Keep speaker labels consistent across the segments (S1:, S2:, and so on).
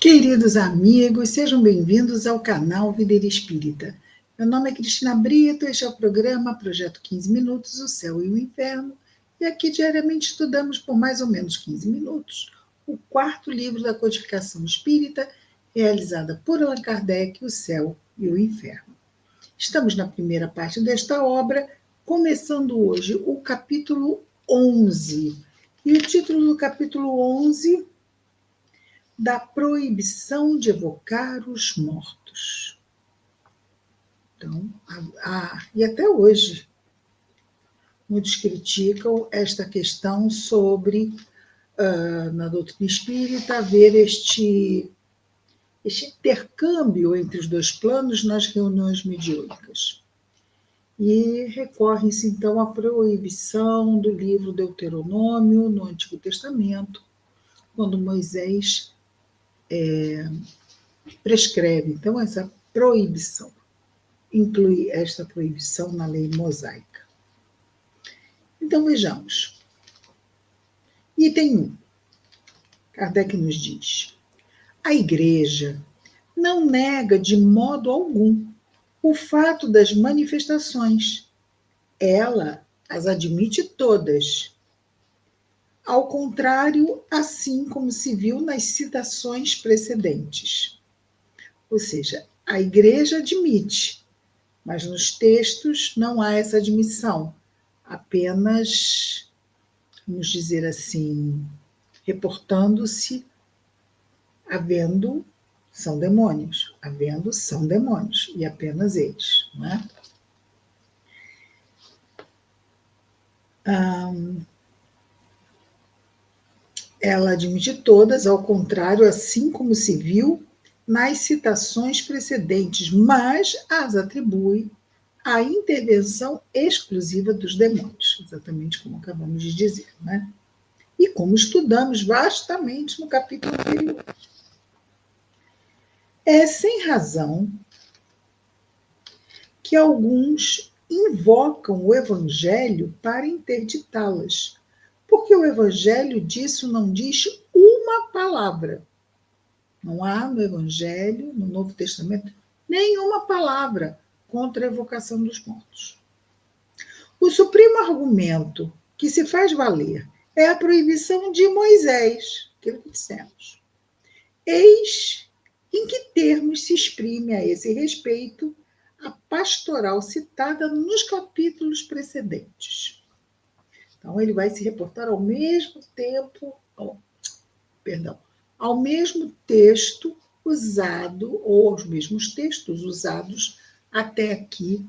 S1: Queridos amigos, sejam bem-vindos ao canal Vida Espírita. Meu nome é Cristina Brito, este é o programa Projeto 15 Minutos, o Céu e o Inferno, e aqui diariamente estudamos por mais ou menos 15 minutos o quarto livro da codificação espírita, realizada por Allan Kardec, O Céu e o Inferno. Estamos na primeira parte desta obra, começando hoje o capítulo 11. E o título do capítulo 11... da proibição de evocar os mortos. Então, e até hoje, muitos criticam esta questão sobre, na doutrina espírita, haver este intercâmbio entre os dois planos nas reuniões mediúnicas. E recorre-se, então, à proibição do livro Deuteronômio, no Antigo Testamento, quando Moisés prescreve, então, essa proibição, inclui esta proibição na lei mosaica. Então, vejamos. Item 1. Kardec nos diz: a Igreja não nega de modo algum o fato das manifestações. Ela as admite todas. Ao contrário, assim como se viu nas citações precedentes. Ou seja, a Igreja admite, mas nos textos não há essa admissão, apenas, vamos dizer assim, reportando-se, são demônios, e apenas eles, não é? Ela admite todas, ao contrário, assim como se viu nas citações precedentes, mas as atribui à intervenção exclusiva dos demônios, exatamente como acabamos de dizer, né? E como estudamos vastamente no capítulo anterior. É sem razão que alguns invocam o Evangelho para interditá-las, porque o Evangelho disso não diz uma palavra. Não há no Evangelho, no Novo Testamento, nenhuma palavra contra a evocação dos mortos. O supremo argumento que se faz valer é a proibição de Moisés, aquilo que dissemos. Eis em que termos se exprime a esse respeito a pastoral citada nos capítulos precedentes. Então, ele vai se reportar ao mesmo texto usado, ou aos mesmos textos usados até aqui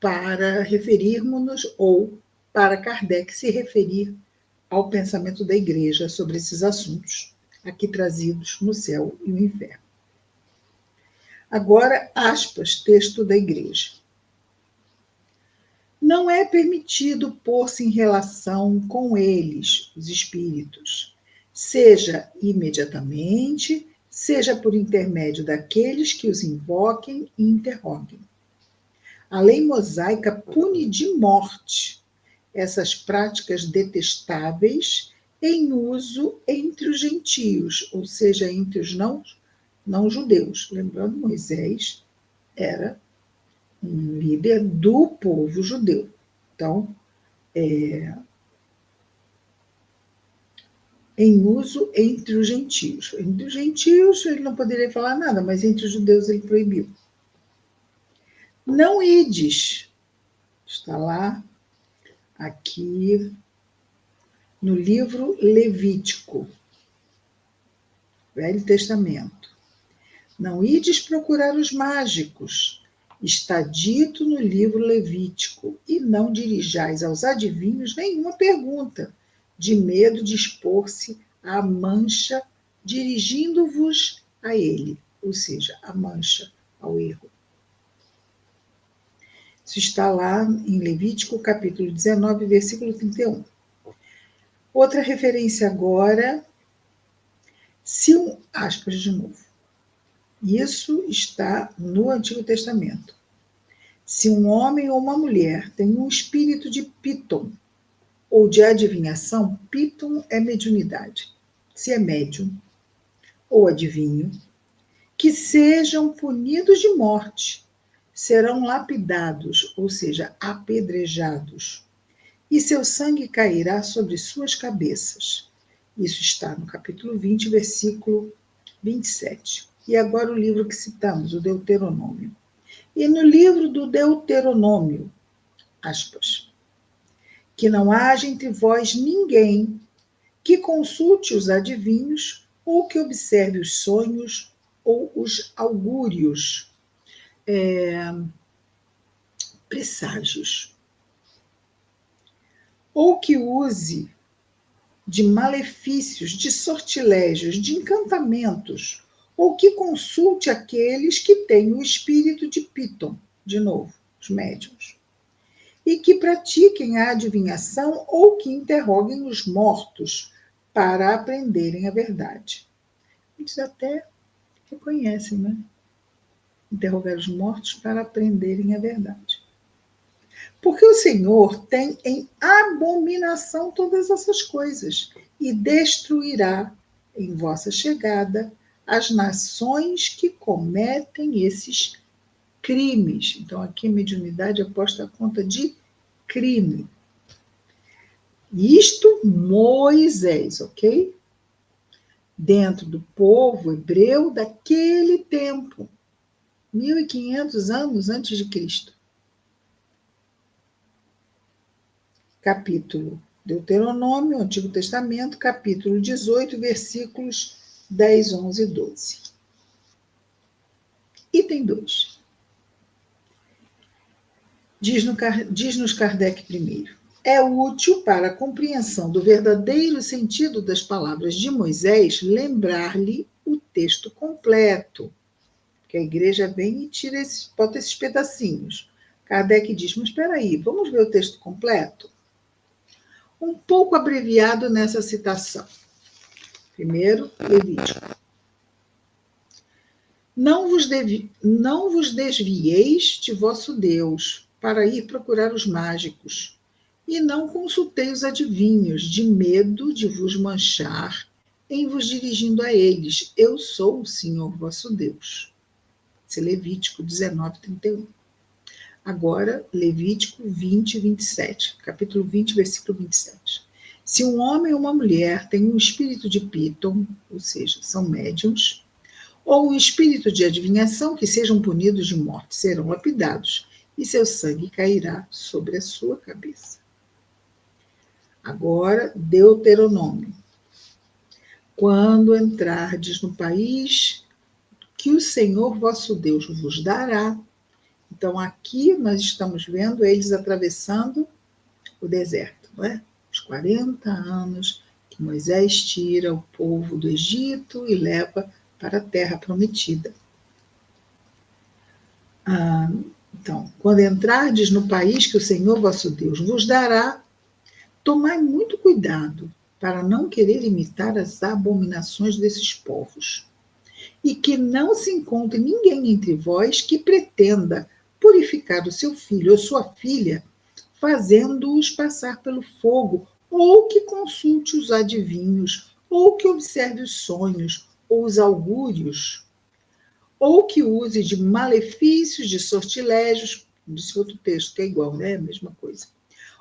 S1: para referirmos-nos, ou para Kardec se referir ao pensamento da Igreja sobre esses assuntos, aqui trazidos no Céu e o Inferno. Agora, aspas, texto da Igreja. Não é permitido pôr-se em relação com eles, os espíritos, seja imediatamente, seja por intermédio daqueles que os invoquem e interroguem. A lei mosaica pune de morte essas práticas detestáveis em uso entre os gentios, ou seja, entre os não judeus. Lembrando, Moisés era um líder do povo judeu. Então, em uso entre os gentios. Entre os gentios ele não poderia falar nada, mas entre os judeus ele proibiu. Não ides, está lá, aqui, no livro Levítico, Velho Testamento. Não ides procurar os mágicos, está dito no livro Levítico, e não dirijais aos adivinhos nenhuma pergunta, de medo de expor-se à mancha, dirigindo-vos a ele, ou seja, a mancha, ao erro. Isso está lá em Levítico, capítulo 19, versículo 31. Outra referência agora, aspas de novo. Isso está no Antigo Testamento. Se um homem ou uma mulher tem um espírito de Piton ou de adivinhação, Piton é mediunidade. Se é médium, ou adivinho, que sejam punidos de morte, serão lapidados, ou seja, apedrejados, e seu sangue cairá sobre suas cabeças. Isso está no capítulo 20, versículo 27. E agora o livro que citamos, o Deuteronômio. E no livro do Deuteronômio, aspas, que não haja entre vós ninguém que consulte os adivinhos ou que observe os sonhos ou os augúrios, presságios, ou que use de malefícios, de sortilégios, de encantamentos, ou que consulte aqueles que têm o espírito de Piton, de novo, os médiuns, e que pratiquem a adivinhação ou que interroguem os mortos para aprenderem a verdade. Eles até reconhecem, né? Interrogar os mortos para aprenderem a verdade. Porque o Senhor tem em abominação todas essas coisas e destruirá em vossa chegada as nações que cometem esses crimes. Então, aqui mediunidade é posta a conta de crime. Isto Moisés, ok? Dentro do povo hebreu daquele tempo, 1500 anos antes de Cristo. Capítulo Deuteronômio, Antigo Testamento, capítulo 18, versículos 10, 11 e 12. Item 2. Diz-nos Kardec primeiro. É útil para a compreensão do verdadeiro sentido das palavras de Moisés lembrar-lhe o texto completo, que a igreja vem e bota esses pedacinhos. Kardec diz, mas espera aí, vamos ver o texto completo? Um pouco abreviado nessa citação. Primeiro, Levítico. Não vos desvieis de vosso Deus para ir procurar os mágicos, e não consultei os adivinhos, de medo de vos manchar em vos dirigindo a eles. Eu sou o Senhor vosso Deus. Esse é Levítico 19, 31. Agora, Levítico 20, 27. Capítulo 20, versículo 27. Se um homem ou uma mulher tem um espírito de Piton, ou seja, são médiuns, ou um espírito de adivinhação, que sejam punidos de morte, serão lapidados, e seu sangue cairá sobre a sua cabeça. Agora, Deuteronômio. Quando entrardes no país que o Senhor vosso Deus vos dará. Então, aqui nós estamos vendo eles atravessando o deserto, não é? Os 40 anos que Moisés tira o povo do Egito e leva para a terra prometida. Então, quando entrardes no país que o Senhor vosso Deus vos dará, tomai muito cuidado para não querer imitar as abominações desses povos, e que não se encontre ninguém entre vós que pretenda purificar o seu filho ou sua filha, fazendo-os passar pelo fogo, ou que consulte os adivinhos, ou que observe os sonhos, ou os augúrios, ou que use de malefícios, de sortilégios, desse outro texto que é igual, né? A mesma coisa.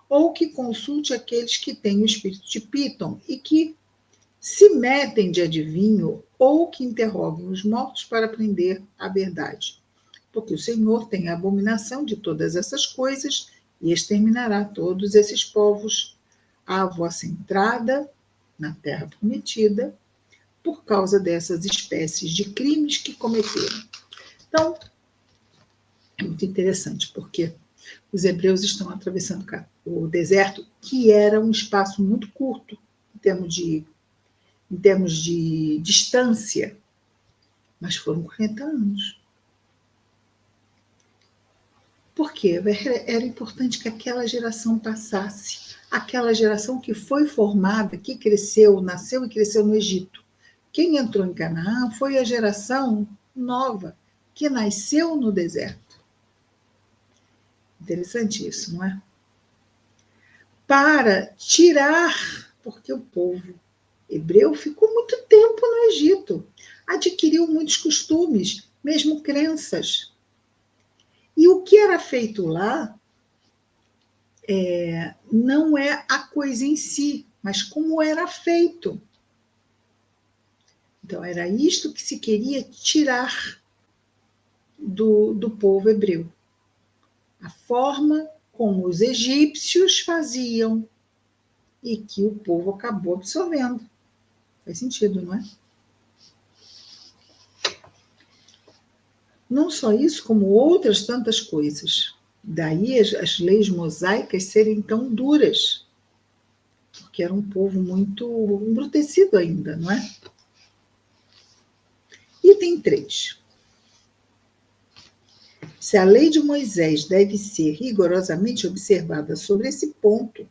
S1: Ou que consulte aqueles que têm o espírito de Piton e que se metem de adivinho, ou que interroguem os mortos para aprender a verdade. Porque o Senhor tem a abominação de todas essas coisas e exterminará todos esses povos à vossa entrada na terra prometida, por causa dessas espécies de crimes que cometeram. Então, é muito interessante, porque os hebreus estão atravessando o deserto, que era um espaço muito curto em termos de distância, mas foram 40 anos. Por quê? Era importante que aquela geração passasse, aquela geração que foi formada, que cresceu, nasceu e cresceu no Egito. Quem entrou em Canaã foi a geração nova, que nasceu no deserto. Interessante isso, não é? Para tirar, porque o povo hebreu ficou muito tempo no Egito. adquiriu muitos costumes, mesmo crenças. E o que era feito lá não é a coisa em si, mas como era feito. Então, era isto que se queria tirar do povo hebreu. A forma como os egípcios faziam e que o povo acabou absorvendo. Faz sentido, não é? Não só isso, como outras tantas coisas. Daí as leis mosaicas serem tão duras, porque era um povo muito embrutecido ainda, não é? Item 3. Se a lei de Moisés deve ser rigorosamente observada sobre esse ponto,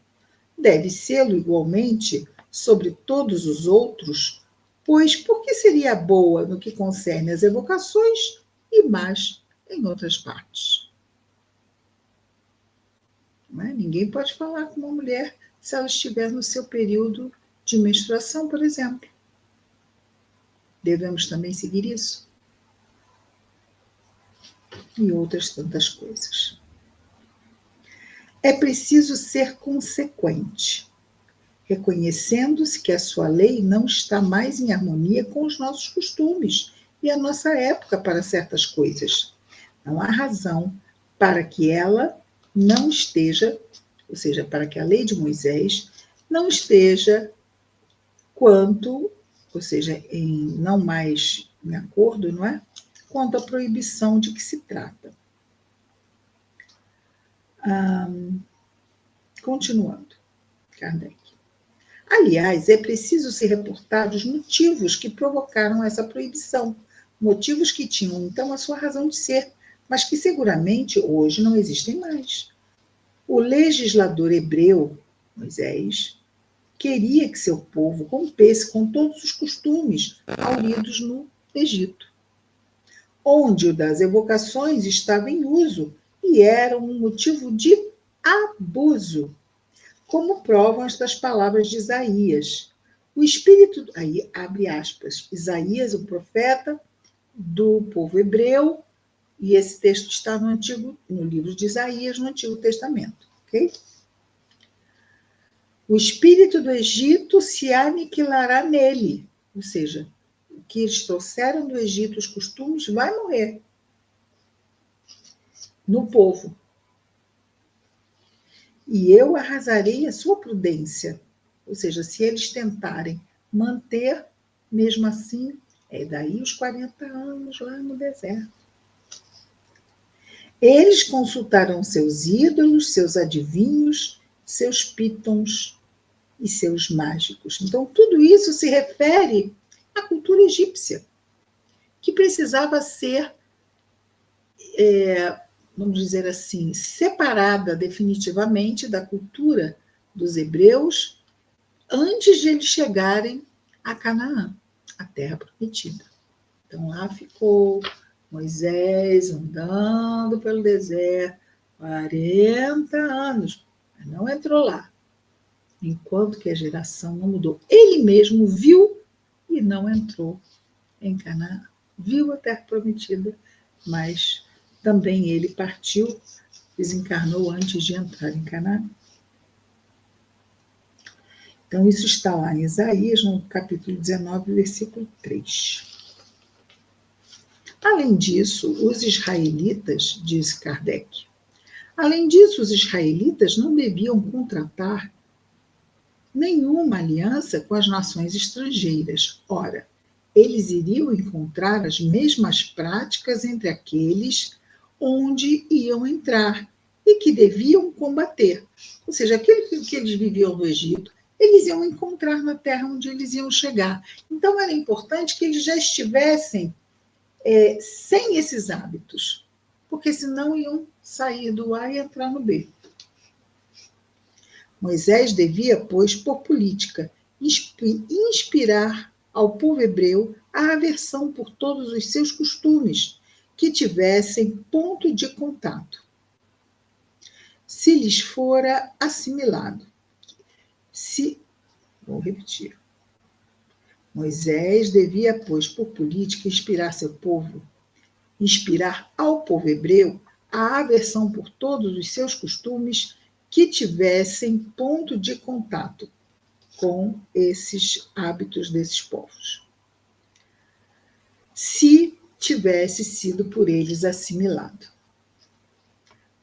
S1: deve sê-lo igualmente sobre todos os outros, pois por que seria boa no que concerne às evocações e más em outras partes? Não é? Ninguém pode falar com uma mulher se ela estiver no seu período de menstruação, por exemplo. Devemos também seguir isso. E outras tantas coisas. É preciso ser consequente, reconhecendo-se que a sua lei não está mais em harmonia com os nossos costumes e a nossa época para certas coisas. Não há razão para que ela não esteja, ou seja, para que a lei de Moisés não esteja ou seja, não mais em acordo, não é? Quanto à proibição de que se trata. Continuando, Kardec. Aliás, é preciso se reportar os motivos que provocaram essa proibição, motivos que tinham, então, a sua razão de ser, mas que seguramente hoje não existem mais. O legislador hebreu, Moisés, queria que seu povo rompesse com todos os costumes hauridos no Egito, onde o das evocações estava em uso e era um motivo de abuso, como provam estas palavras de Isaías. O espírito, aí abre aspas, Isaías, o profeta do povo hebreu, e esse texto está no livro de Isaías, no Antigo Testamento, ok? O espírito do Egito se aniquilará nele, ou seja, o que eles trouxeram do Egito, os costumes, vai morrer no povo. E eu arrasarei a sua prudência, ou seja, se eles tentarem manter, mesmo assim, daí os 40 anos lá no deserto. Eles consultaram seus ídolos, seus adivinhos, seus pítons e seus mágicos. Então, tudo isso se refere à cultura egípcia, que precisava ser, vamos dizer assim, separada definitivamente da cultura dos hebreus antes de eles chegarem a Canaã, a terra prometida. Então, lá ficou Moisés andando pelo deserto, 40 anos, mas não entrou lá, enquanto que a geração não mudou. Ele mesmo viu e não entrou em Canaã. Viu a terra prometida, mas também ele partiu, desencarnou antes de entrar em Canaã. Então, isso está lá em Isaías, no capítulo 19, versículo 3. Além disso, os israelitas, diz Kardec, além disso, os israelitas não deviam contratar nenhuma aliança com as nações estrangeiras. Ora, eles iriam encontrar as mesmas práticas entre aqueles onde iam entrar e que deviam combater. Ou seja, aquilo que eles viviam no Egito, eles iam encontrar na terra onde eles iam chegar. Então, era importante que eles já estivessem sem esses hábitos, porque senão iam sair do A e entrar no B. Moisés devia, pois, por política, inspirar ao povo hebreu a aversão por todos os seus costumes que tivessem ponto de contato. Se lhes fora assimilado. Vou repetir. Moisés devia, pois, por política, inspirar ao povo hebreu a aversão por todos os seus costumes que tivessem ponto de contato com esses hábitos desses povos, se tivesse sido por eles assimilado.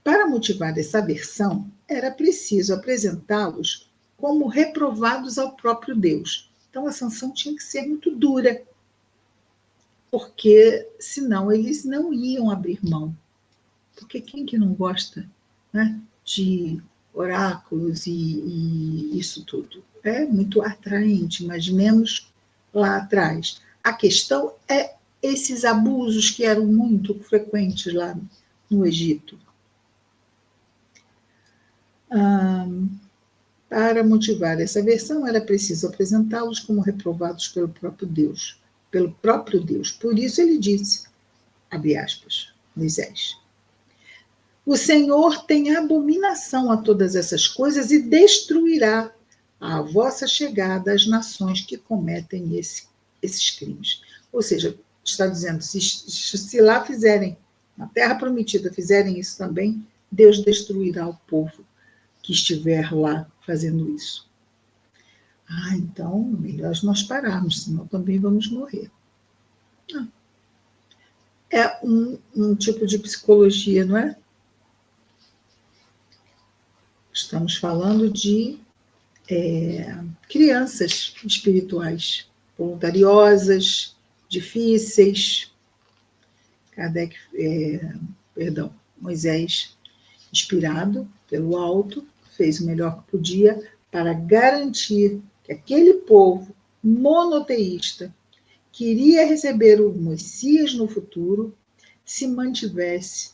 S1: Para motivar essa aversão, era preciso apresentá-los como reprovados ao próprio Deus. Então, a sanção tinha que ser muito dura, porque senão eles não iam abrir mão. Porque quem que não gosta, né, de oráculos e isso tudo? É muito atraente, imaginemos lá atrás. A questão é esses abusos que eram muito frequentes lá no Egito. Para motivar essa aversão, era preciso apresentá-los como reprovados pelo próprio Deus. Por isso ele disse, abre aspas, Moisés, o Senhor tem abominação a todas essas coisas e destruirá à vossa chegada as nações que cometem esses crimes. Ou seja, está dizendo, se lá fizerem, na terra prometida, fizerem isso também, Deus destruirá o povo que estiver lá fazendo isso. Então, melhor nós pararmos, senão também vamos morrer. Não. É um tipo de psicologia, não é? Estamos falando de crianças espirituais, voluntariosas, difíceis. Moisés, inspirado pelo alto, fez o melhor que podia para garantir que aquele povo monoteísta que iria receber o Messias no futuro se mantivesse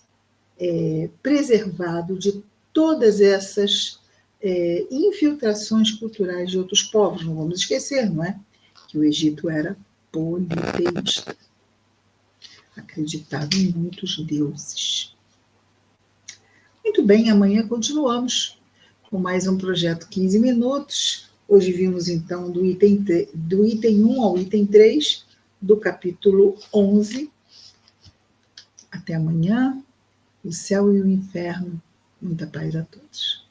S1: preservado de todas essas infiltrações culturais de outros povos. Não vamos esquecer, não é? Que o Egito era politeísta. Acreditava em muitos deuses. Muito bem, amanhã continuamos com mais um projeto 15 minutos. Hoje vimos, então, do item 1 ao item 3, do capítulo 11. Até amanhã. O céu e o inferno. Muita paz a todos.